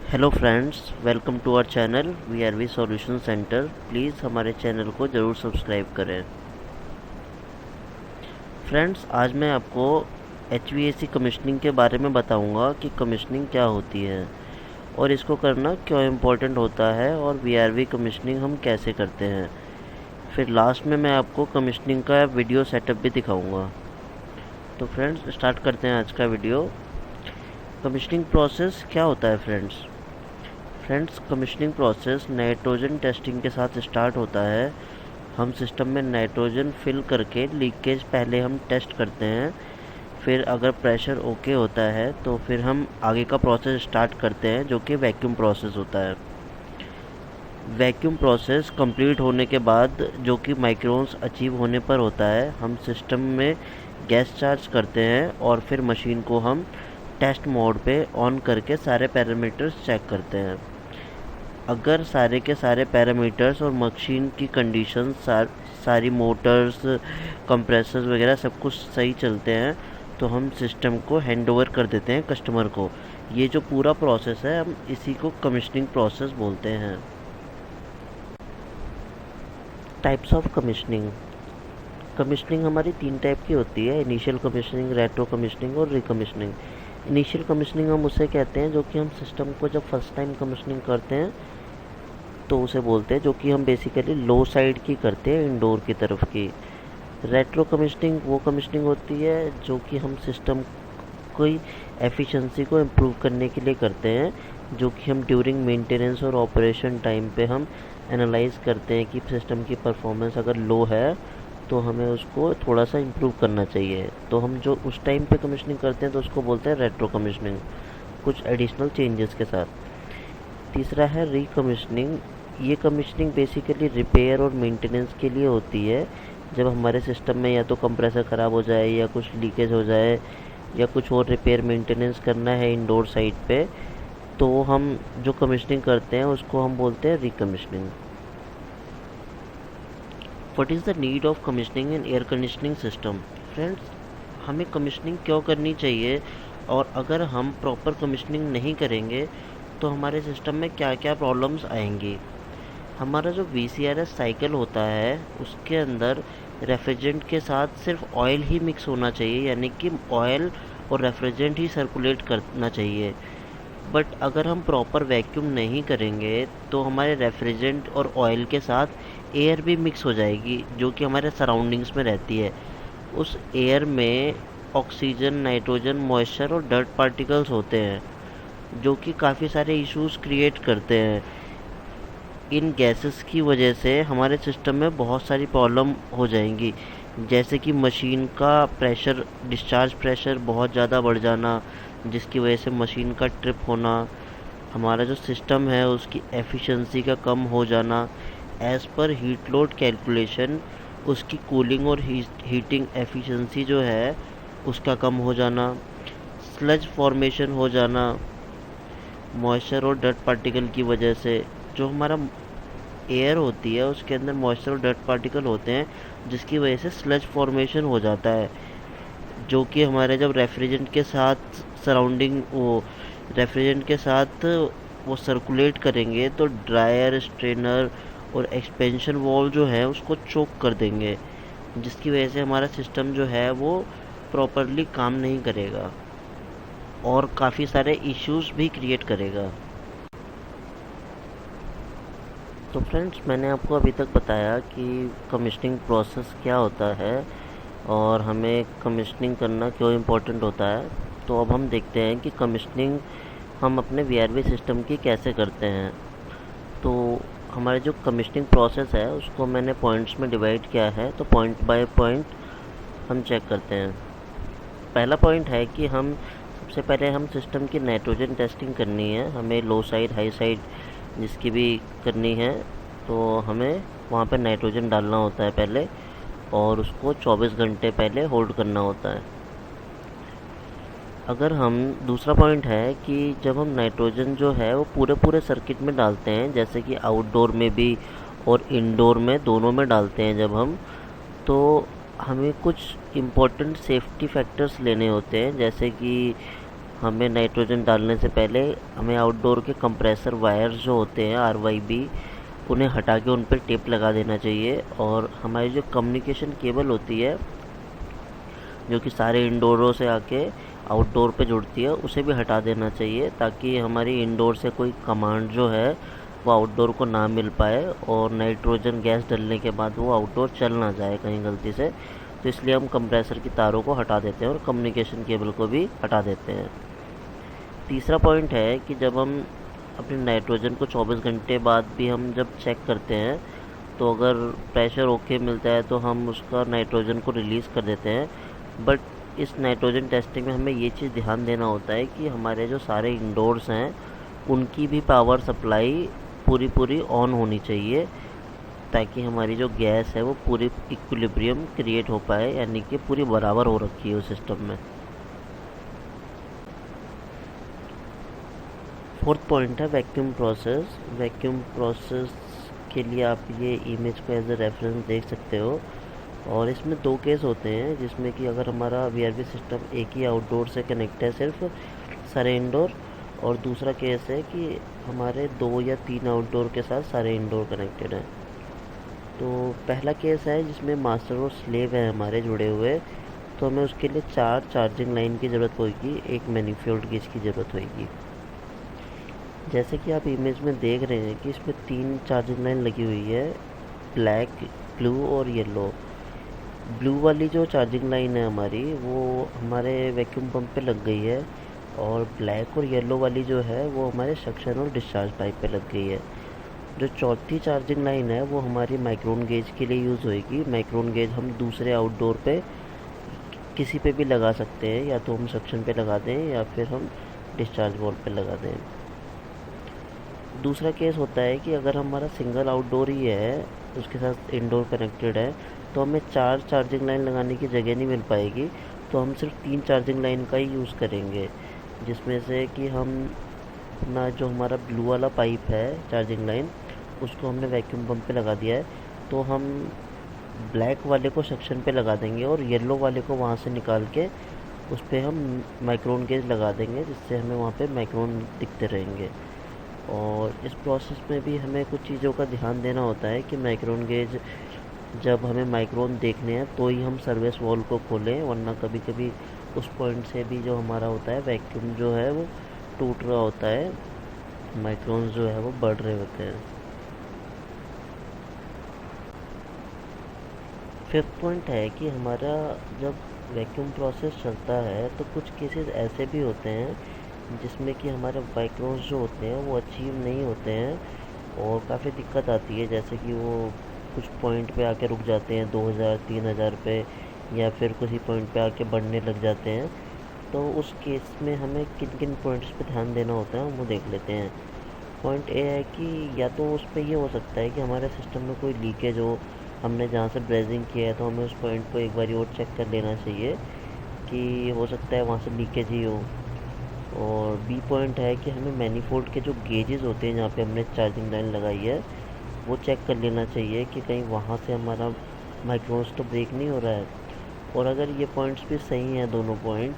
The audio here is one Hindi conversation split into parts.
Hello friends, welcome to our channel VRV solution centre. Please हमारे चैनल को ज़रूर सब्सक्राइब करें। फ्रेंड्स, आज मैं आपको एचवीएसी कमीशनिंग के बारे में बताऊंगा कि कमीशनिंग क्या होती है और इसको करना क्यों इम्पोर्टेंट होता है और वीआरवी कमीशनिंग हम कैसे करते हैं। फिर लास्ट में मैं आपको कमीशनिंग का वीडियो सेटअप भी दिखाऊंगा। तो फ्रेंड्स, स्टार्ट करते हैं आज का वीडियो। कमीशनिंग प्रोसेस क्या होता है friends, commissioning process nitrogen testing के साथ स्टार्ट होता है। हम सिस्टम में नाइट्रोजन फिल करके लीकेज पहले हम टेस्ट करते हैं। फिर अगर प्रेशर ओके होता है तो फिर हम आगे का प्रोसेस स्टार्ट करते हैं, जो कि वैक्यूम प्रोसेस होता है। वैक्यूम प्रोसेस कंप्लीट होने के बाद, जो कि माइक्रोन्स अचीव होने पर होता है, हम सिस्टम में गैस चार्ज करते हैं और फिर मशीन को हम टेस्ट मोड पे ऑन करके सारे पैरामीटर्स चेक करते हैं। अगर सारे के सारे पैरामीटर्स और मशीन की कंडीशन सारी मोटर्स, कंप्रेसर्स वगैरह सब कुछ सही चलते हैं तो हम सिस्टम को हैंड ओवर कर देते हैं कस्टमर को। ये जो पूरा प्रोसेस है, हम इसी को कमीशनिंग प्रोसेस बोलते हैं। Types of commissioning. कमीशनिंग हमारी 3 टाइप की होती है: इनिशियल कमीशनिंग, रेट्रो कमीशनिंग और रिकमीशनिंग। इनिशियल कमीशनिंग हम उसे कहते हैं जो कि हम सिस्टम को जब फर्स्ट टाइम कमीशनिंग करते हैं तो उसे बोलते हैं, जो कि हम बेसिकली लो साइड की करते हैं, इंडोर की तरफ की। रेट्रो कमीशनिंग वो कमीशनिंग होती है जो कि हम सिस्टम की एफिशिएंसी को इम्प्रूव करने के लिए करते हैं, जो कि हम ड्यूरिंग मेंटेनेंस और ऑपरेशन टाइम पे हम एनालाइज करते हैं कि सिस्टम की परफॉर्मेंस अगर लो है तो हमें उसको थोड़ा सा इम्प्रूव करना चाहिए। तो हम जो उस टाइम पे कमीशनिंग करते हैं तो उसको बोलते हैं रेट्रो कमीशनिंग, कुछ एडिशनल चेंजेस के साथ। तीसरा है रिकमीशनिंग। ये कमीशनिंग बेसिकली रिपेयर और मेंटेनेंस के लिए होती है। जब हमारे सिस्टम में या तो कंप्रेसर ख़राब हो जाए या कुछ लीकेज हो जाए या कुछ और रिपेयर मेंटेनेंस करना है इंडोर साइट पे, तो हम जो कमीशनिंग करते हैं उसको हम बोलते हैं recommissioning. What is the need of commissioning in air conditioning system. Friends, हमें कमीशनिंग क्यों करनी चाहिए और अगर हम प्रॉपर कमीशनिंग नहीं करेंगे तो हमारे सिस्टम में क्या क्या प्रॉब्लम्स आएंगी। हमारा जो VCRS साइकिल होता है उसके अंदर रेफ्रिजरेंट के साथ सिर्फ ऑयल ही मिक्स होना चाहिए, यानी कि ऑयल और रेफ्रिजरेंट ही सर्कुलेट करना चाहिए। बट अगर हम प्रॉपर वैक्यूम नहीं करेंगे तो हमारे रेफ्रिजरेंट और ऑयल के साथ एयर भी मिक्स हो जाएगी, जो कि हमारे सराउंडिंग्स में रहती है। उस एयर में ऑक्सीजन, नाइट्रोजन, मॉइस्चर और डर्ट पार्टिकल्स होते हैं, जो कि काफ़ी सारे इश्यूज़ क्रिएट करते हैं। इन गैसेस की वजह से हमारे सिस्टम में बहुत सारी प्रॉब्लम हो जाएंगी, जैसे कि मशीन का प्रेशर, डिस्चार्ज प्रेशर बहुत ज़्यादा बढ़ जाना, जिसकी वजह से मशीन का ट्रिप होना, हमारा जो सिस्टम है उसकी एफिशिएंसी का कम हो जाना, as per heat load calculation उसकी कूलिंग और हीटिंग एफिशिएंसी जो है उसका कम हो जाना, स्लज फॉर्मेशन हो जाना मॉइस्चर और डर्ट पार्टिकल की वजह से। जो हमारा एयर होती है उसके अंदर मॉइस्चर और डर्ट पार्टिकल होते हैं, जिसकी वजह से स्लज फॉर्मेशन हो जाता है, जो कि हमारे जब रेफ्रिजरेंट के साथ सराउंडिंग वो रेफ्रिजरेंट के साथ वो सर्कुलेट करेंगे तो ड्रायर, स्ट्रेनर और एक्सपेंशन वॉल्व जो है उसको चोक कर देंगे, जिसकी वजह से हमारा सिस्टम जो है वो प्रॉपरली काम नहीं करेगा और काफ़ी सारे इश्यूज भी क्रिएट करेगा। तो फ्रेंड्स, मैंने आपको अभी तक बताया कि कमीशनिंग प्रोसेस क्या होता है और हमें कमीशनिंग करना क्यों इम्पोर्टेंट होता है। तो अब हम देखते हैं कि कमीशनिंग हम अपने वीआरवी सिस्टम की कैसे करते हैं। तो हमारे जो कमीशनिंग प्रोसेस है उसको मैंने पॉइंट्स में डिवाइड किया है, तो पॉइंट बाय पॉइंट हम चेक करते हैं। पहला पॉइंट है कि हम सबसे पहले हम सिस्टम की नाइट्रोजन टेस्टिंग करनी है। हमें लो साइड, हाई साइड जिसकी भी करनी है, तो हमें वहाँ पे नाइट्रोजन डालना होता है पहले और उसको 24 घंटे पहले होल्ड करना होता है। अगर हम दूसरा पॉइंट है कि जब हम नाइट्रोजन जो है वो पूरे पूरे सर्किट में डालते हैं, जैसे कि आउटडोर में भी और इंडोर में दोनों में डालते हैं जब हम, तो हमें कुछ इम्पोर्टेंट सेफ्टी फैक्टर्स लेने होते हैं, जैसे कि हमें नाइट्रोजन डालने से पहले हमें आउटडोर के कंप्रेसर वायर्स जो होते हैं RYB, उन्हें हटा के उन पर टेप लगा देना चाहिए। और हमारी जो कम्युनिकेशन केबल होती है जो कि सारे इंडोरों से आके आउटडोर पे जुड़ती है, उसे भी हटा देना चाहिए, ताकि हमारी इंडोर से कोई कमांड जो है वो आउटडोर को ना मिल पाए और नाइट्रोजन गैस डलने के बाद वो आउटडोर चल ना जाए कहीं गलती से। तो इसलिए हम कंप्रेसर की तारों को हटा देते हैं और कम्युनिकेशन केबल को भी हटा देते हैं। तीसरा पॉइंट है कि जब हम अपने नाइट्रोजन को 24 घंटे बाद भी हम जब चेक करते हैं, तो अगर प्रेशर ओके मिलता है तो हम उसका नाइट्रोजन को रिलीज़ कर देते हैं। बट इस नाइट्रोजन टेस्टिंग में हमें ये चीज़ ध्यान देना होता है कि हमारे जो सारे इंडोर्स हैं उनकी भी पावर सप्लाई पूरी ऑन होनी चाहिए, ताकि हमारी जो गैस है वो पूरी इक्विलिब्रियम क्रिएट हो पाए, यानी कि पूरी बराबर हो रखी है उस सिस्टम में। फोर्थ पॉइंट है वैक्यूम प्रोसेस। वैक्यूम प्रोसेस के लिए आप ये इमेज को एज ए रेफरेंस देख सकते हो। और इसमें दो केस होते हैं, जिसमें कि अगर हमारा VRV सिस्टम एक ही आउटडोर से कनेक्ट है सिर्फ सारे इंडोर, और दूसरा केस है कि हमारे 2 या 3 आउटडोर के साथ सारे इंडोर कनेक्टेड हैं। तो पहला केस है जिसमें मास्टर और स्लेव है हमारे जुड़े हुए, तो हमें उसके लिए 4 चार्जिंग लाइन की ज़रूरत होगी, एक मैनीफोल्ड गेज की ज़रूरत होगी। जैसे कि आप इमेज में देख रहे हैं कि इसमें 3 चार्जिंग लाइन लगी हुई है, ब्लैक, ब्लू और येलो। ब्लू वाली जो चार्जिंग लाइन है हमारी, वो हमारे वैक्यूम पंप पे लग गई है, और ब्लैक और येलो वाली जो है वो हमारे सक्शन और डिस्चार्ज पाइप पे लग गई है। जो चौथी चार्जिंग लाइन है वो हमारी माइक्रोन गेज के लिए यूज़ होएगी। माइक्रोन गेज हम दूसरे आउटडोर पे किसी पे भी लगा सकते हैं, या तो हम सक्शन पे लगा दें या फिर हम डिस्चार्ज वॉल पे लगा दें। दूसरा केस होता है कि अगर हमारा सिंगल आउटडोर ही है, उसके साथ इंडोर कनेक्टेड है, तो हमें 4 चार्जिंग लाइन लगाने की जगह नहीं मिल पाएगी, तो हम सिर्फ 3 चार्जिंग लाइन का ही यूज़ करेंगे। जिसमें से कि हम अपना जो हमारा ब्लू वाला पाइप है चार्जिंग लाइन, उसको हमने वैक्यूम पंप पे लगा दिया है, तो हम ब्लैक वाले को सेक्शन पे लगा देंगे और येलो वाले को वहाँ से निकाल के उस पर हम माइक्रोन गेज लगा देंगे, जिससे हमें वहाँ पे माइक्रोन दिखते रहेंगे। और इस प्रोसेस में भी हमें कुछ चीज़ों का ध्यान देना होता है कि माइक्रोन गेज जब हमें माइक्रोन देखने हैं तो ही हम सर्विस वॉल को खोलें, वरना कभी कभी उस पॉइंट से भी जो हमारा होता है वैक्यूम जो है वो टूट रहा होता है, माइक्रोन्स जो है वो बढ़ रहे होते हैं। फिफ्थ पॉइंट है कि हमारा जब वैक्यूम प्रोसेस चलता है तो कुछ केसेस ऐसे भी होते हैं जिसमें कि हमारे माइक्रोन्स जो होते हैं वो अचीव नहीं होते हैं और काफ़ी दिक्कत आती है। जैसे कि वो कुछ पॉइंट पे आके रुक जाते हैं 2000-3000 पे, या फिर किसी पॉइंट पे आके बढ़ने लग जाते हैं। तो उस केस में हमें किन किन पॉइंट्स पे ध्यान देना होता है वो देख लेते हैं। पॉइंट ए है कि या तो उस पर ये हो सकता है कि हमारे सिस्टम में कोई लीकेज हो, हमने जहाँ से ब्रेजिंग किया है तो हमें उस पॉइंट को एक बार और चेक कर लेना चाहिए कि हो सकता है वहाँ से लीकेज ही हो। और बी पॉइंट है कि हमें मैनीफोल्ड के जो गेजेस होते हैं जहाँ पे हमने चार्जिंग लाइन लगाई है वो चेक कर लेना चाहिए कि कहीं वहाँ से हमारा माइक्रोन्स तो ब्रेक नहीं हो रहा है। और अगर ये पॉइंट्स भी सही हैं दोनों पॉइंट,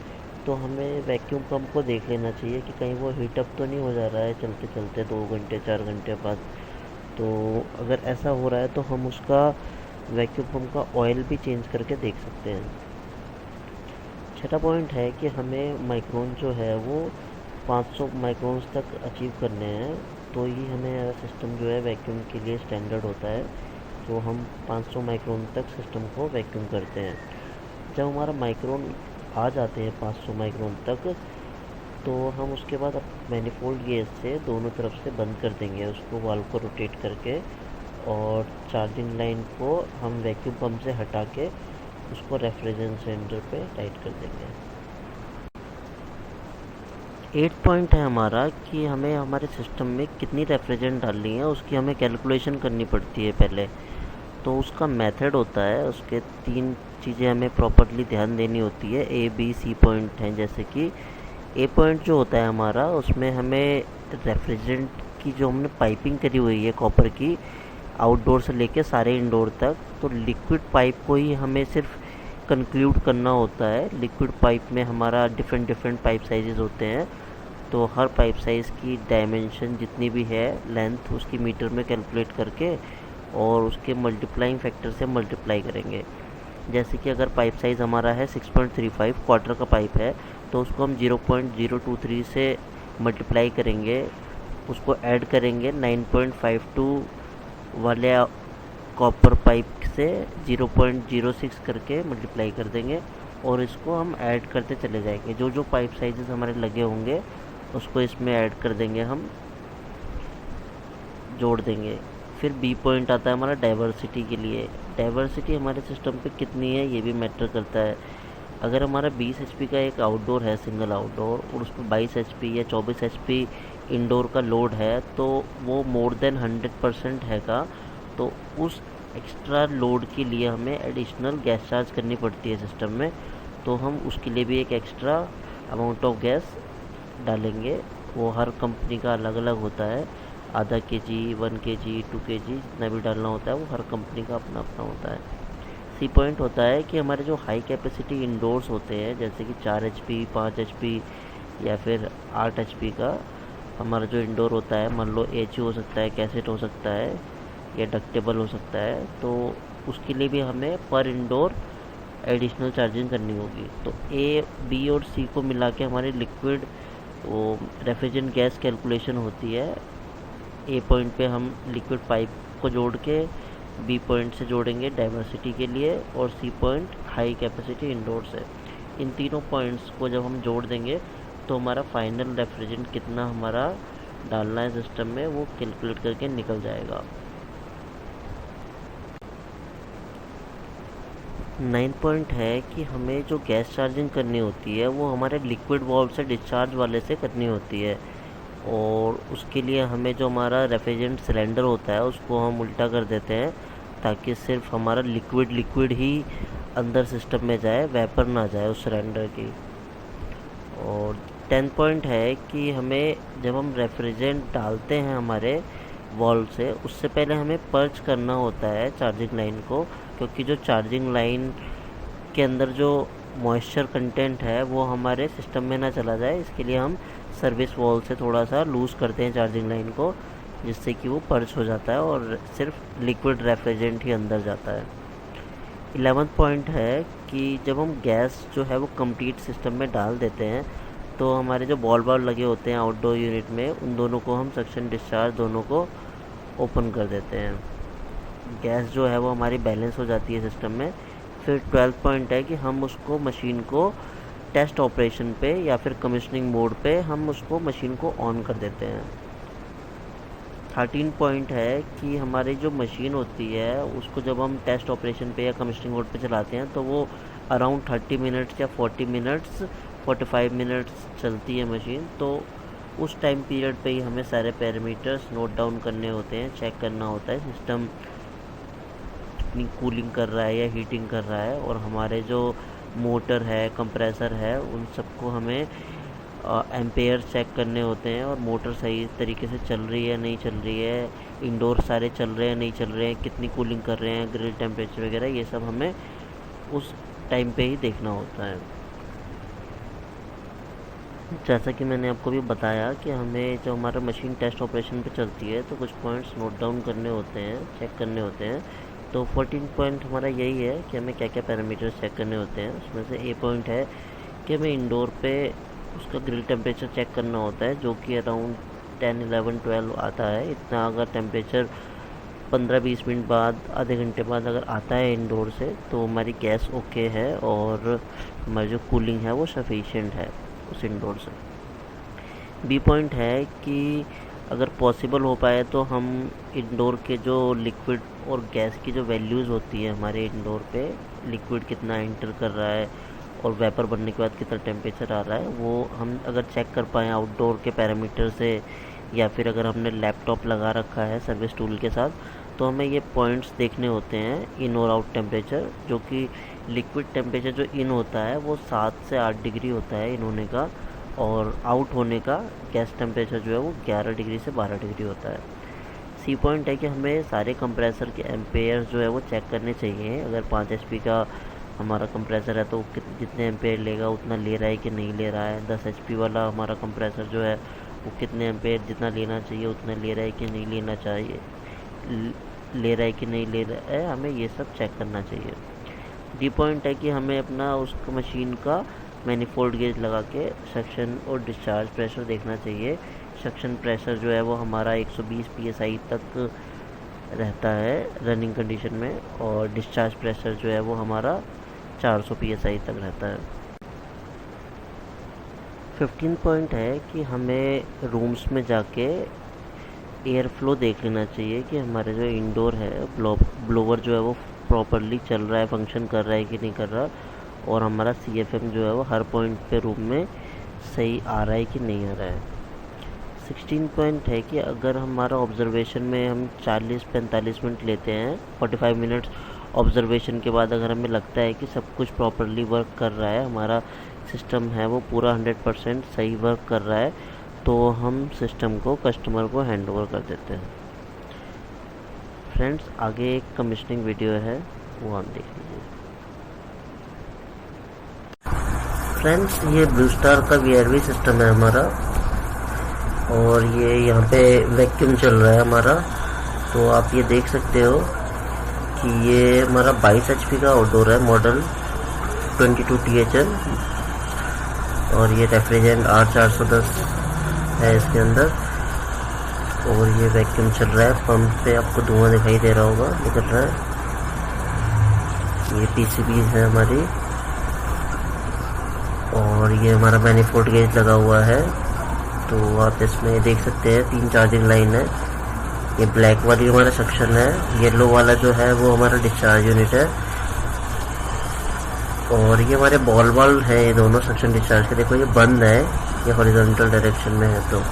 तो हमें वैक्यूम पंप को देख लेना चाहिए कि कहीं वो हीटअप तो नहीं हो जा रहा है चलते चलते 2 घंटे 4 घंटे बाद। तो अगर ऐसा हो रहा है तो हम उसका वैक्यूम पंप का ऑयल भी चेंज करके देख सकते हैं। छठा पॉइंट है कि हमें माइक्रोन जो है वो 500 माइक्रोन्स तक अचीव करने हैं, तो ही हमें सिस्टम जो है वैक्यूम के लिए स्टैंडर्ड होता है। तो हम 500 माइक्रोन तक सिस्टम को वैक्यूम करते हैं। जब हमारा माइक्रोन आ जाते हैं 500 माइक्रोन तक, तो हम उसके बाद मैनीफोल्ड गेज से दोनों तरफ से बंद कर देंगे उसको, वाल्व को रोटेट करके, और चार्जिंग लाइन को हम वैक्यूम पंप से हटा के उसको रेफ्रिजरेशन सेंटर पे टाइट कर देंगे। 8 पॉइंट है हमारा कि हमें हमारे सिस्टम में कितनी रेफ्रिजरेंट डालनी है उसकी हमें कैलकुलेशन करनी पड़ती है पहले। तो उसका मेथड होता है, उसके 3 चीज़ें हमें प्रॉपरली ध्यान देनी होती है। A B C पॉइंट हैं, जैसे कि A पॉइंट जो होता है हमारा, उसमें हमें रेफ्रिजरेंट की जो हमने पाइपिंग करी हुई है कॉपर की, आउटडोर से लेके सारे इंडोर तक, तो लिक्विड पाइप को ही हमें सिर्फ कंक्लूड करना होता है। लिक्विड पाइप में हमारा डिफरेंट पाइप साइजेस होते हैं, तो हर पाइप साइज़ की डायमेंशन जितनी भी है लेंथ उसकी मीटर में कैलकुलेट करके और उसके मल्टीप्लाइंग फैक्टर से मल्टीप्लाई करेंगे। जैसे कि अगर पाइप साइज़ हमारा है 6.35 क्वार्टर का पाइप है, तो उसको हम 0.023 से मल्टीप्लाई करेंगे, उसको ऐड करेंगे 9.52 वाले कॉपर पाइप से 0.06 करके मल्टीप्लाई कर देंगे और इसको हम ऐड करते चले जाएंगे। जो जो पाइप साइजेस हमारे लगे होंगे उसको इसमें ऐड कर देंगे, हम जोड़ देंगे। फिर बी पॉइंट आता है हमारा डाइवर्सिटी के लिए। डाइवर्सिटी हमारे सिस्टम पे कितनी है ये भी मैटर करता है। अगर हमारा 20 एचपी का एक आउटडोर है, सिंगल आउटडोर, और उस पर 22 एचपी या 24 एचपी इंडोर का लोड है, तो वो मोर देन 100% हैगा, तो उस एक्स्ट्रा लोड के लिए हमें एडिशनल गैस चार्ज करनी पड़ती है सिस्टम में। तो हम उसके लिए भी एक एक्स्ट्रा अमाउंट ऑफ गैस डालेंगे। वो हर कंपनी का अलग अलग होता है, आधा kg, 1 kg, 2 kg, जितना भी डालना होता है वो हर कंपनी का अपना अपना होता है। सी पॉइंट होता है कि हमारे जो हाई कैपेसिटी इंडोर्स होते हैं, जैसे कि 4 HP, 5 HP या फिर 8 HP का हमारा जो इंडोर होता है, मान लो एच हो सकता है, कैसेट हो सकता है या डक्टेबल हो सकता है, तो उसके लिए भी हमें पर इंडोर एडिशनल चार्जिंग करनी होगी। तो ए, बी और सी को मिला के हमारी लिक्विड वो रेफ्रिजरेंट गैस कैलकुलेशन होती है। ए पॉइंट पे हम लिक्विड पाइप को जोड़ के बी पॉइंट से जोड़ेंगे डाइवर्सिटी के लिए, और C point high capacity indoor से। इन तीनों पॉइंट्स को जब हम जोड़ देंगे तो हमारा फाइनल रेफ्रिजरेंट कितना हमारा डालना है सिस्टम में वो कैलकुलेट करके निकल जाएगा। 9 पॉइंट है कि हमें जो गैस चार्जिंग करनी होती है वो हमारे लिक्विड वाल्व से डिस्चार्ज वाले से करनी होती है, और उसके लिए हमें जो हमारा रेफ्रिजरेंट सिलेंडर होता है उसको हम उल्टा कर देते हैं ताकि सिर्फ हमारा लिक्विड ही अंदर सिस्टम में जाए, वेपर ना जाए उस सिलेंडर की। और 10 पॉइंट है कि हमें जब हम रेफ्रिजरेंट डालते हैं हमारे वॉल्व से, उससे पहले हमें पर्च करना होता है चार्जिंग लाइन को, क्योंकि जो चार्जिंग लाइन के अंदर जो मॉइस्चर कंटेंट है वो हमारे सिस्टम में ना चला जाए। इसके लिए हम सर्विस वॉल से थोड़ा सा लूज़ करते हैं चार्जिंग लाइन को, जिससे कि वो पर्च हो जाता है और सिर्फ लिक्विड रेफ्रिजरेंट ही अंदर जाता है। 11 पॉइंट है कि जब हम गैस जो है वो कंप्लीट सिस्टम में डाल देते हैं, तो हमारे जो बॉल बार लगे होते हैं आउटडोर यूनिट में, उन दोनों को हम सक्शन डिस्चार्ज दोनों को ओपन कर देते हैं। गैस जो है वो हमारी बैलेंस हो जाती है सिस्टम में। फिर 12 पॉइंट है कि हम उसको मशीन को टेस्ट ऑपरेशन पे या फिर कमिश्निंग मोड पे हम उसको मशीन को ऑन कर देते हैं। 13 पॉइंट है कि हमारी जो मशीन होती है उसको जब हम टेस्ट ऑपरेशन पे या कमिश्निंग मोड पे चलाते हैं तो वो अराउंड 30 मिनट्स या 40 मिनट्स 45 मिनट्स चलती है मशीन। तो उस टाइम पीरियड पे ही हमें सारे पैरामीटर्स नोट डाउन करने होते हैं, चेक करना होता है सिस्टम कितनी कूलिंग कर रहा है या हीटिंग कर रहा है, और हमारे जो मोटर है, कंप्रेसर है, उन सबको हमें एम्पेयर चेक करने होते हैं, और मोटर सही तरीके से चल रही है नहीं चल रही है, इंडोर सारे चल रहे हैं नहीं चल रहे हैं, कितनी कूलिंग कर रहे हैं, ग्रिल टेम्परेचर वगैरह, ये सब हमें उस टाइम पे ही देखना होता है। जैसा कि मैंने आपको भी बताया कि हमें जो हमारा मशीन टेस्ट ऑपरेशन पे चलती है तो कुछ पॉइंट्स नोट डाउन करने होते हैं, चेक करने होते हैं। तो 14 पॉइंट हमारा यही है कि हमें क्या क्या पैरामीटर्स चेक करने होते हैं। उसमें से ए पॉइंट है कि हमें इंडोर पे उसका ग्रिल टेम्परेचर चेक करना होता है, जो कि अराउंड 10, 11, 12 आता है। इतना अगर टेम्परेचर 15-20 मिनट बाद, आधे घंटे बाद अगर आता है इंडोर से, तो हमारी गैस ओके है और हमारी जो कूलिंग है वो सफिशिएंट है उस इंडोर से। बी पॉइंट है कि अगर पॉसिबल हो पाए तो हम इंडोर के जो लिक्विड और गैस की जो वैल्यूज़ होती है हमारे इंडोर पे, लिक्विड कितना एंटर कर रहा है और वेपर बनने के बाद कितना टेम्परेचर आ रहा है, वो हम अगर चेक कर पाएँ आउटडोर के पैरामीटर से, या फिर अगर हमने लैपटॉप लगा रखा है सर्विस टूल के साथ, तो हमें ये पॉइंट्स देखने होते हैं इन और आउट टेम्परेचर। जो कि लिक्विड टेम्परेचर जो इन होता है वो 7 से 8 डिग्री होता है इन होने का, और आउट होने का गैस टेम्परेचर जो है वो 11 डिग्री से 12 डिग्री होता है। सी पॉइंट है कि हमें सारे कंप्रेसर के एम्पेयर जो है वो चेक करने चाहिए। अगर 5 HP का हमारा कंप्रेसर है तो वो जितने एम्पेयर लेगा उतना ले रहा है कि नहीं ले रहा है। 10 HP वाला हमारा कंप्रेसर जो है वो कितने एम्पेयर जितना लेना चाहिए उतना ले रहा है कि नहीं लेना चाहिए, ले रहा है कि नहीं ले रहा है, हमें ये सब चेक करना चाहिए। डी पॉइंट है कि हमें अपना उस मशीन का मैनिफोल्ड गेज लगा के सक्शन और डिस्चार्ज प्रेशर देखना चाहिए। सक्शन प्रेशर जो है वो हमारा 120 PSI तक रहता है रनिंग कंडीशन में, और डिस्चार्ज प्रेशर जो है वो हमारा 400 PSI तक रहता है। 15 पॉइंट है कि हमें रूम्स में जाके एयर फ्लो देख लेना चाहिए कि हमारे जो इंडोर है ब्लोवर जो है वो प्रॉपरली चल रहा है, फंक्शन कर रहा है कि नहीं कर रहा, और हमारा CFM जो है वो हर पॉइंट पे रूम में सही आ रहा है कि नहीं आ रहा है। 16 पॉइंट है कि अगर हमारा ऑब्जर्वेशन में हम 40-45 मिनट लेते हैं, 45 मिनट्स ऑब्जर्वेशन के बाद अगर हमें लगता है कि सब कुछ प्रॉपरली वर्क कर रहा है, हमारा सिस्टम है वो पूरा 100% सही वर्क कर रहा है, तो हम सिस्टम को कस्टमर को हैंड ओवर कर देते हैं। फ्रेंड्स, आगे एक कमीशनिंग वीडियो है, वो हम देख लीजिए। फ्रेंड्स, ये ब्लू स्टार का VRV सिस्टम है हमारा, और ये यहाँ पे वैक्यूम चल रहा है हमारा। तो आप ये देख सकते हो कि ये हमारा 22 HP का आउटडोर है, मॉडल 22 THL, और ये रेफ्रिजरेंट R410 है इसके अंदर, और ये वैक्यूम चल रहा है। पंप पे आपको धुआं दिखाई दे रहा होगा, निकल रहा है। ये PCB है हमारी, और ये हमारा मैनिफोल्ड गेज लगा हुआ है। तो आप इसमें देख सकते हैं 3 चार्जिंग लाइन है। ये ब्लैक वाली हमारा सक्शन है, येलो वाला जो है वो हमारा डिस्चार्ज यूनिट है, और ये हमारे बॉल वाल्व है, ये दोनों सक्शन डिस्चार्ज के। देखो ये बंद है, ये हॉरिजॉन्टल डायरेक्शन में है, तो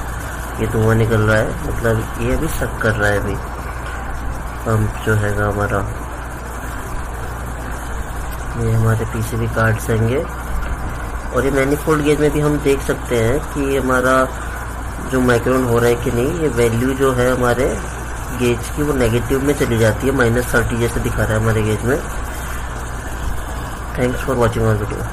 ये धुआं निकल रहा है, मतलब ये अभी सक कर रहा है अभी पंप जो है हमारा। ये हमारे PCB कार्ड्स होंगे, और ये मैनिफोल्ड गेज में भी हम देख सकते हैं कि हमारा जो माइक्रोन हो रहा है कि नहीं। ये वैल्यू जो है हमारे गेज की वो नेगेटिव में चली जाती है, -30 जैसे दिखा रहा है हमारे गेज में। Thanks for watching our video.